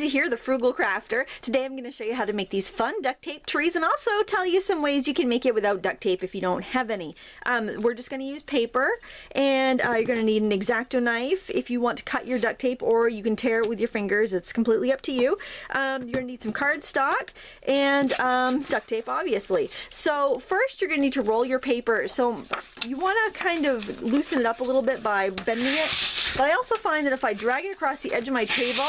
Lindsay here, the Frugal Crafter. Today I'm going to show you how to make these fun duct tape trees and also tell you some ways you can make it without duct tape if you don't have any. We're just going to use paper, and you're going to need an X-Acto knife if you want to cut your duct tape, or you can tear it with your fingers. It's completely up to you. You're going to need some cardstock and duct tape, obviously. So first you're going to need to roll your paper. So you want to kind of loosen it up a little bit by bending it, but I also find that if I drag it across the edge of my table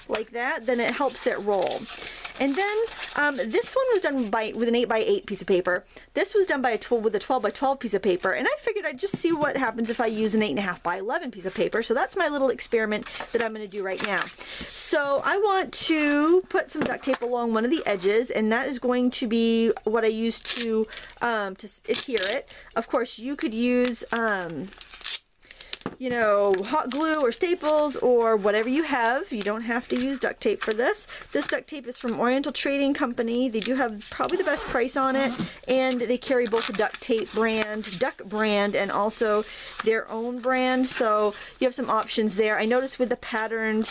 like that, then it helps it roll. And then this one was done with an 8x8 piece of paper. This was done with a 12x12 piece of paper, and I figured I'd just see what happens if I use an 8.5x11 piece of paper. So that's my little experiment that I'm going to do right now. So I want to put some duct tape along one of the edges, and that is going to be what I use to adhere it. Of course, you could use you know, hot glue or staples or whatever you have. You don't have to use duct tape for this. This duct tape is from Oriental Trading Company. They do have probably the best price on it, and they carry both the duct tape brand, Duck brand, and also their own brand. So you have some options there. I noticed with the pattern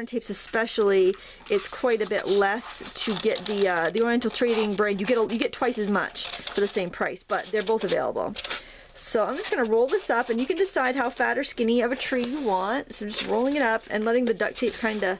tapes especially, it's quite a bit less to get the Oriental Trading brand. You get twice as much for the same price, but they're both available. So I'm just going to roll this up, and you can decide how fat or skinny of a tree you want. So just rolling it up and letting the duct tape kind of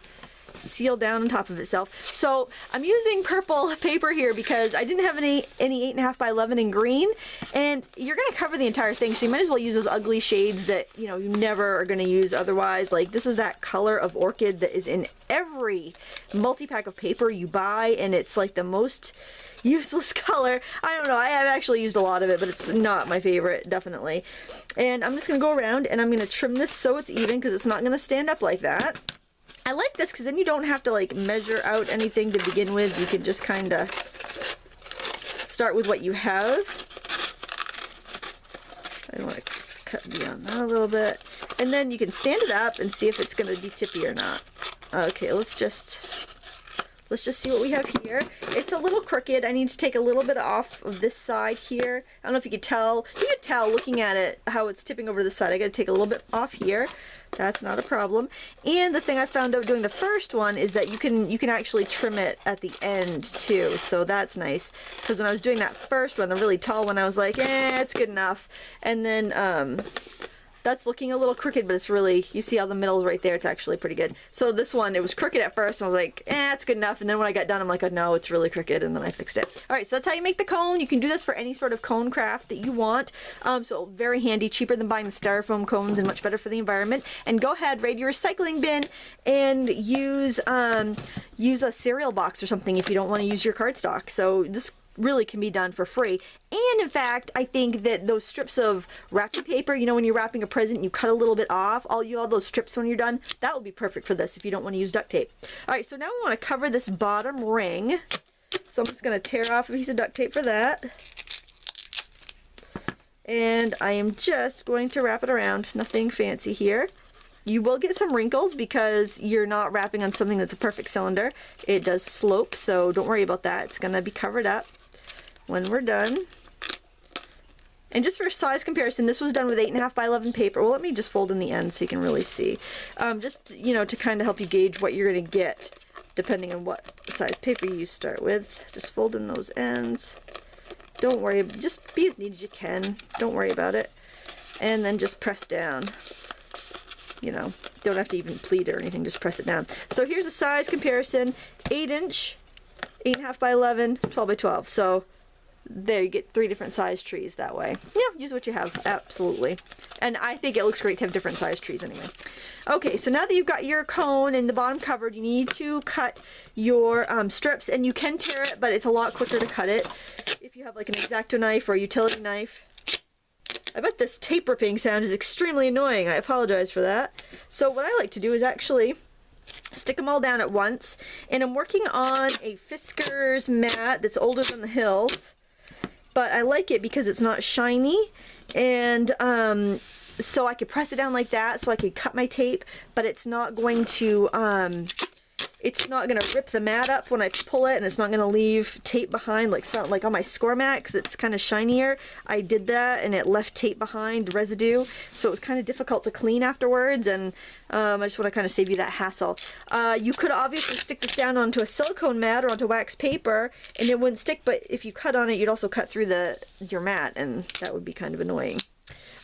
seal down on top of itself. So I'm using purple paper here because I didn't have any 8.5x11 in green, and you're going to cover the entire thing, so you might as well use those ugly shades that you never are going to use otherwise. Like this is that color of orchid that is in every multi-pack of paper you buy, and it's like the most useless color. I don't know, I have actually used a lot of it, but it's not my favorite, definitely. And I'm just going to go around and I'm going to trim this so it's even, because it's not going to stand up like that. I like this because then you don't have to like measure out anything to begin with. You can just kind of start with what you have. I want to cut beyond that a little bit, and then you can stand it up and see if it's going to be tippy or not. Okay, let's just see what we have here. It's a little crooked. I need to take a little bit off of this side here. I don't know if you could tell. You could tell looking at it how it's tipping over the side. I got to take a little bit off here. That's not a problem. And the thing I found out doing the first one is that you can actually trim it at the end too. So that's nice. Because when I was doing that first one, the really tall one, I was like, it's good enough. And then that's looking a little crooked, but it's really, you see how the middle is right there, it's actually pretty good. So this one, it was crooked at first, and I was like, it's good enough. And then when I got done, I'm like, oh no, it's really crooked, and then I fixed it. All right, so that's how you make the cone. You can do this for any sort of cone craft that you want. So very handy, cheaper than buying the styrofoam cones, and much better for the environment. And go ahead, raid your recycling bin, and use a cereal box or something if you don't want to use your cardstock. So this really can be done for free. And in fact, I think that those strips of wrapping paper, when you're wrapping a present, you cut a little bit off, all those strips when you're done, that will be perfect for this if you don't want to use duct tape. All right, so now we want to cover this bottom ring. So I'm just going to tear off a piece of duct tape for that. And I am just going to wrap it around. Nothing fancy here. You will get some wrinkles because you're not wrapping on something that's a perfect cylinder. It does slope, so don't worry about that. It's going to be covered up when we're done. And just for size comparison, this was done with 8.5x11 paper. Well, let me just fold in the end so you can really see. Just, to kind of help you gauge what you're going to get depending on what size paper you start with. Just fold in those ends. Don't worry, just be as neat as you can. Don't worry about it. And then just press down. Don't have to even pleat or anything, just press it down. So here's a size comparison: 8-inch, 8.5x11, 12x12. So there you get 3 different size trees that way. Yeah, use what you have, absolutely. And I think it looks great to have different size trees anyway. Okay, so now that you've got your cone and the bottom covered, you need to cut your strips, and you can tear it, but it's a lot quicker to cut it if you have like an X-Acto knife or a utility knife. I bet this tape ripping sound is extremely annoying. I apologize for that. So what I like to do is actually stick them all down at once. And I'm working on a Fisker's mat that's older than the hills. But I like it because it's not shiny. And so I could press it down like that so I could cut my tape. But it's not going to it's not gonna rip the mat up when I pull it, and it's not gonna leave tape behind like on my score mat, because it's kind of shinier. I did that and it left tape behind, residue, so it was kind of difficult to clean afterwards, and I just want to kind of save you that hassle. You could obviously stick this down onto a silicone mat or onto wax paper and it wouldn't stick, but if you cut on it, you'd also cut through your mat, and that would be kind of annoying.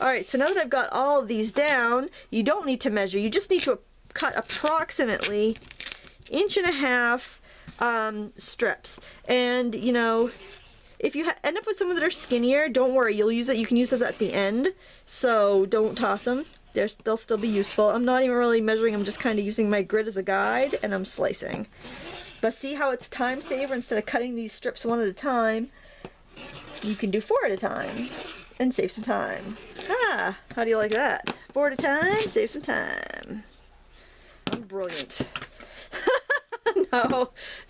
Alright, so now that I've got all of these down, you don't need to measure, you just need to cut approximately 1.5 inch strips. And you know, if you end up with some that are skinnier, don't worry, you can use those at the end, so don't toss them. They'll still be useful. I'm not even really measuring, I'm just kind of using my grid as a guide, and I'm slicing. But see how it's time saver? Instead of cutting these strips one at a time, you can do 4 at a time and save some time. Ah, how do you like that? 4 at a time, save some time. I'm brilliant.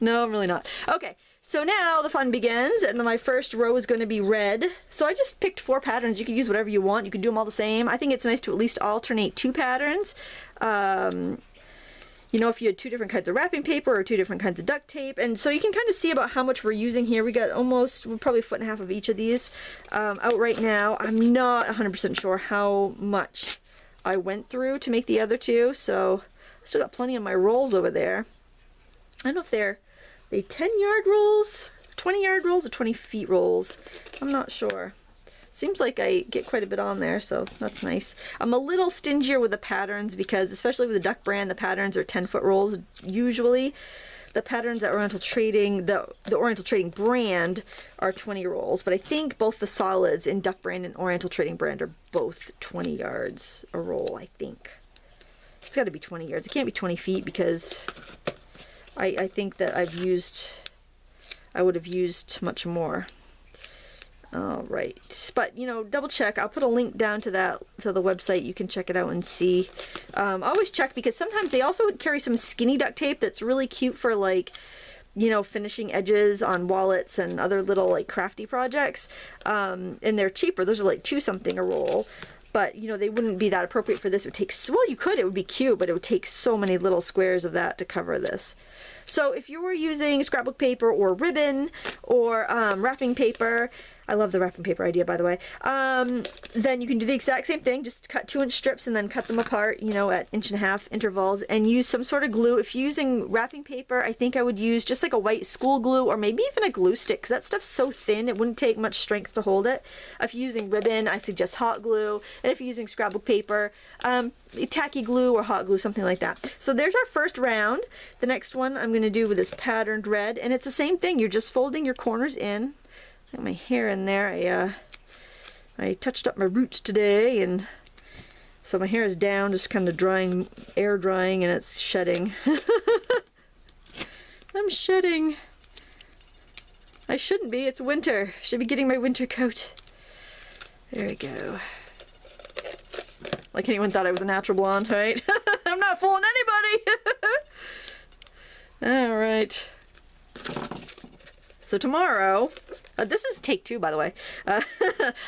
No, I'm really not. Okay, so now the fun begins, and then my first row is going to be red. So I just picked 4 patterns. You can use whatever you want. You can do them all the same. I think it's nice to at least alternate 2 patterns. You know, if you had 2 different kinds of wrapping paper or 2 different kinds of duct tape. And so you can kind of see about how much we're using here. We got probably 1.5 feet of each of these out right now. I'm not 100% sure how much I went through to make the other 2, so I still got plenty of my rolls over there. I don't know if they're 10-yard rolls, 20-yard rolls, or 20 feet rolls. I'm not sure. Seems like I get quite a bit on there, so that's nice. I'm a little stingier with the patterns because, especially with the Duck brand, the patterns are 10-foot rolls usually. The patterns at Oriental Trading, the Oriental Trading brand, are 20 rolls, but I think both the solids in Duck brand and Oriental Trading brand are both 20 yards a roll, I think. It's got to be 20 yards. It can't be 20 feet because I think that I would have used much more. Alright, but you know, double check. I'll put a link down to the website. You can check it out and see. Always check, because sometimes they also carry some skinny duct tape that's really cute for, like, you know, finishing edges on wallets and other little like crafty projects. And they're cheaper. Those are like 2 something a roll. But, you know, they wouldn't be that appropriate for this. It would take, well, you could, it would be cute, but it would take so many little squares of that to cover this. So if you were using scrapbook paper or ribbon or wrapping paper, I love the wrapping paper idea, by the way, then you can do the exact same thing. Just cut 2-inch strips and then cut them apart, you know, at 1.5 inch intervals, and use some sort of glue. If you're using wrapping paper, I think I would use just like a white school glue, or maybe even a glue stick, because that stuff's so thin it wouldn't take much strength to hold it. If you're using ribbon, I suggest hot glue, and if you're using scrapbook paper, tacky glue or hot glue, something like that. So there's our first round. The next one I'm going to do with this patterned red, and it's the same thing. You're just folding your corners in. Got my hair in there. I touched up my roots today, and so my hair is down, just kind of drying, air drying, and it's shedding. I'm shedding. I shouldn't be. It's winter. Should be getting my winter coat. There we go. Like anyone thought I was a natural blonde, right? I'm not fooling anybody. All right. So tomorrow, this is take 2, by the way.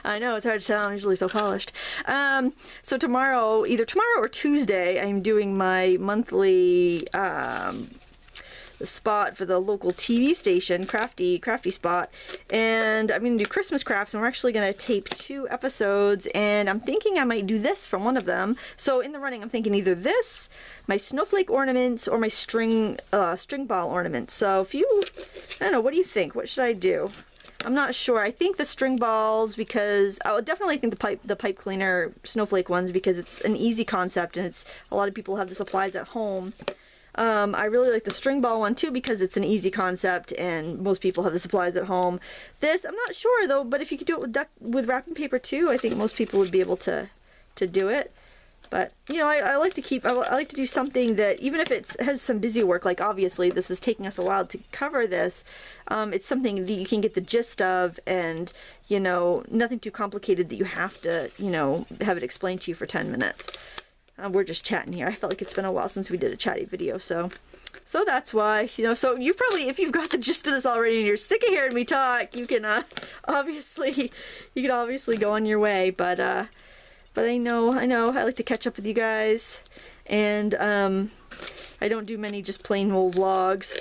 I know, it's hard to tell, I'm usually so polished. So tomorrow, either tomorrow or Tuesday, I'm doing my monthly spot for the local TV station, crafty spot, and I'm going to do Christmas crafts, and we're actually going to tape 2 episodes, and I'm thinking I might do this from one of them. So in the running, I'm thinking either this, my snowflake ornaments, or my string ball ornaments. So if you, I don't know, what do you think? What should I do? I'm not sure. I think the string balls, because I would definitely think the pipe cleaner snowflake ones, because it's an easy concept, and it's a lot of people have the supplies at home. I really like the string ball one too, because it's an easy concept and most people have the supplies at home. This, I'm not sure though, but if you could do it with wrapping paper too, I think most people would be able to do it. But, you know, I like to do something that, even if it has some busy work, like obviously this is taking us a while to cover this, it's something that you can get the gist of, and, you know, nothing too complicated that you have to, you know, have it explained to you for 10 minutes. We're just chatting here. I felt like it's been a while since we did a chatty video, so that's why, you know. So you probably, if you've got the gist of this already and you're sick of hearing me talk, you can obviously go on your way. But I know I like to catch up with you guys, and I don't do many just plain old vlogs.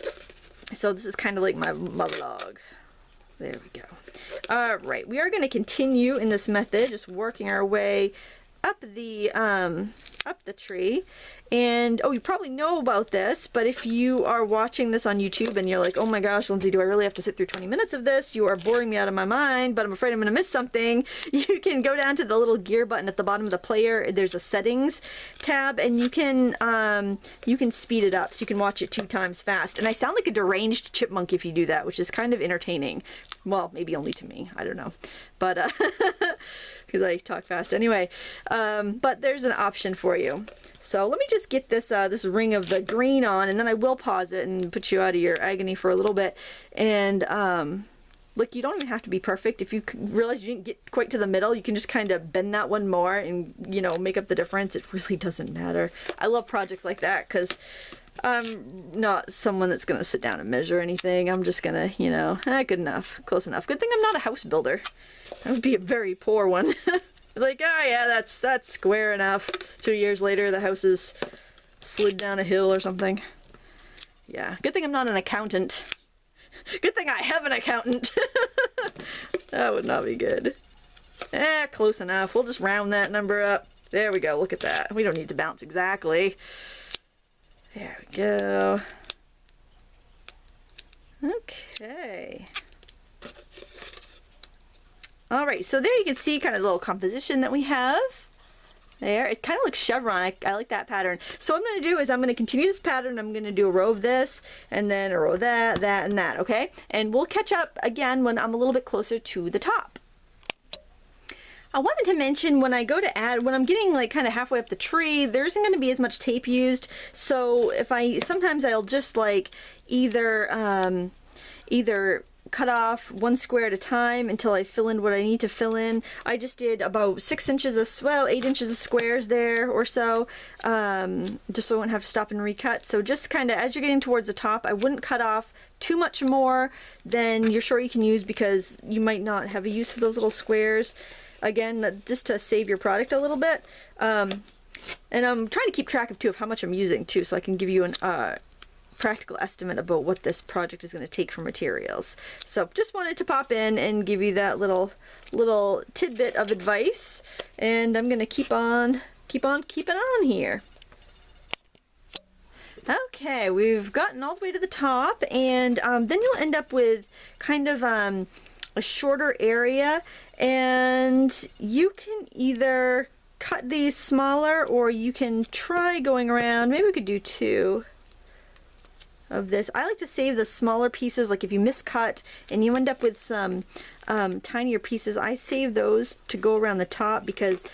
So this is kind of like my vlog. There we go. All right, we are going to continue in this method, just working our way up the tree. And oh, you probably know about this, but if you are watching this on YouTube and you're like, oh my gosh, Lindsay, do I really have to sit through 20 minutes of this? You are boring me out of my mind, but I'm afraid I'm going to miss something. You can go down to the little gear button at the bottom of the player. There's a settings tab, and you can speed it up so you can watch it 2 times fast. And I sound like a deranged chipmunk if you do that, which is kind of entertaining. Well, maybe only to me. I don't know. But because I talk fast anyway. But there's an option for you. So let me just get this this ring of the green on, and then I will pause it and put you out of your agony for a little bit. And look, you don't even have to be perfect. If you realize you didn't get quite to the middle, you can just kind of bend that one more and, you know, make up the difference. It really doesn't matter. I love projects like that because I'm not someone that's going to sit down and measure anything. I'm just going to, you know, good enough, close enough. Good thing I'm not a house builder. That would be a very poor one. Like, oh yeah, that's square enough. 2 years later, the house is slid down a hill or something. Yeah, good thing I'm not an accountant. Good thing I have an accountant. That would not be good. Close enough. We'll just round that number up. There we go. Look at that. We don't need to bounce exactly. There we go. Okay. All right, so there you can see kind of the little composition that we have. There, it kind of looks chevron. I like that pattern. So what I'm going to do is I'm going to continue this pattern. I'm going to do a row of this, and then a row of that, that, and that, okay? And we'll catch up again when I'm a little bit closer to the top. I wanted to mention when I go to add, when I'm getting like kind of halfway up the tree, there isn't going to be as much tape used. So sometimes I'll just like either cut off 1 square at a time until I fill in what I need to fill in. I just did about 6 inches of, well, 8 inches of squares there or so, just so I wouldn't have to stop and recut. So just kind of as you're getting towards the top, I wouldn't cut off too much more than you're sure you can use, because you might not have a use for those little squares. Again, just to save your product a little bit. And I'm trying to keep track of too of how much I'm using too, so I can give you an practical estimate about what this project is going to take for materials. So just wanted to pop in and give you that little tidbit of advice, and I'm going to keep on keeping on here. Okay, we've gotten all the way to the top, and then you'll end up with kind of a shorter area, and you can either cut these smaller or you can try going around. Maybe we could do 2 of this. I like to save the smaller pieces, like if you miscut and you end up with some tinier pieces, I save those to go around the top, because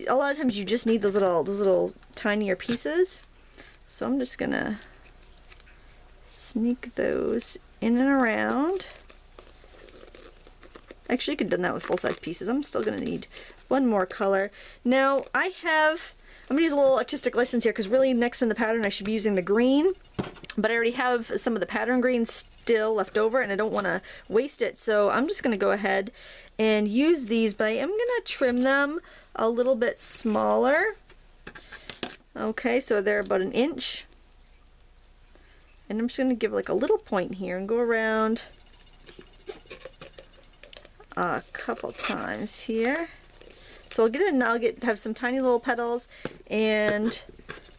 a lot of times you just need those little tinier pieces. So I'm just gonna sneak those in and around. Actually, you could have done that with full-size pieces. I'm still gonna need 1 more color. Now I'm gonna use a little artistic license here, because really next in the pattern I should be using the green, but I already have some of the pattern green still left over and I don't want to waste it, so I'm just gonna go ahead and use these, but I am gonna trim them a little bit smaller. Okay, so they're about 1 inch, and I'm just gonna give like a little point here and go around a couple times here. So I'll get it, and I'll have some tiny little petals, and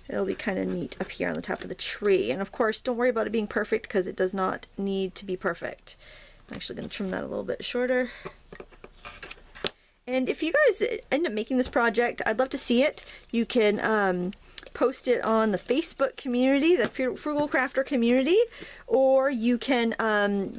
it'll be kind of neat up here on the top of the tree. And of course, don't worry about it being perfect, because it does not need to be perfect. I'm actually going to trim that a little bit shorter. And if you guys end up making this project, I'd love to see it. You can post it on the Facebook community, the Frugal Crafter community, or you can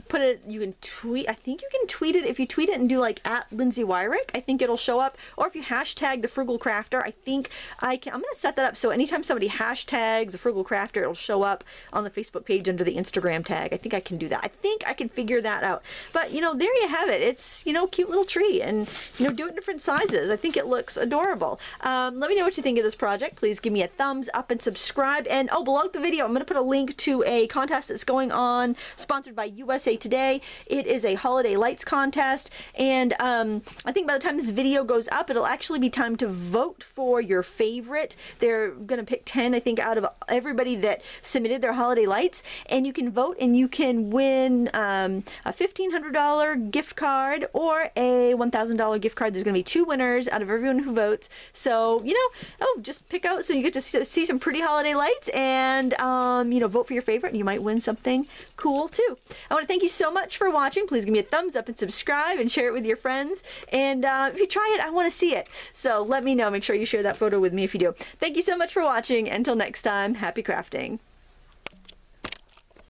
put it, you can tweet, I think you can tweet it. If you tweet it and do like @Lindsay Weirich, I think it'll show up. Or if you hashtag the Frugal Crafter, I think I'm going to set that up so anytime somebody hashtags the Frugal Crafter, it'll show up on the Facebook page under the Instagram tag. I think I can do that. I think I can figure that out. But you know, there you have it. It's, you know, cute little tree, and you know, do it in different sizes. I think it looks adorable. Let me know what you think of this project. Please give me a a thumbs up and subscribe. And oh, below the video, I'm going to put a link to a contest that's going on, sponsored by USA Today. It is a holiday lights contest, and I think by the time this video goes up, it'll actually be time to vote for your favorite. They're going to pick 10, I think, out of everybody that submitted their holiday lights, and you can vote and you can win a $1,500 gift card or a $1,000 gift card. There's going to be 2 winners out of everyone who votes. So, you know, just pick out so you get to see some pretty holiday lights, and, you know, vote for your favorite, and you might win something cool too. I want to thank you so much for watching. Please give me a thumbs up and subscribe and share it with your friends. And if you try it, I want to see it. So let me know. Make sure you share that photo with me if you do. Thank you so much for watching. Until next time, happy crafting.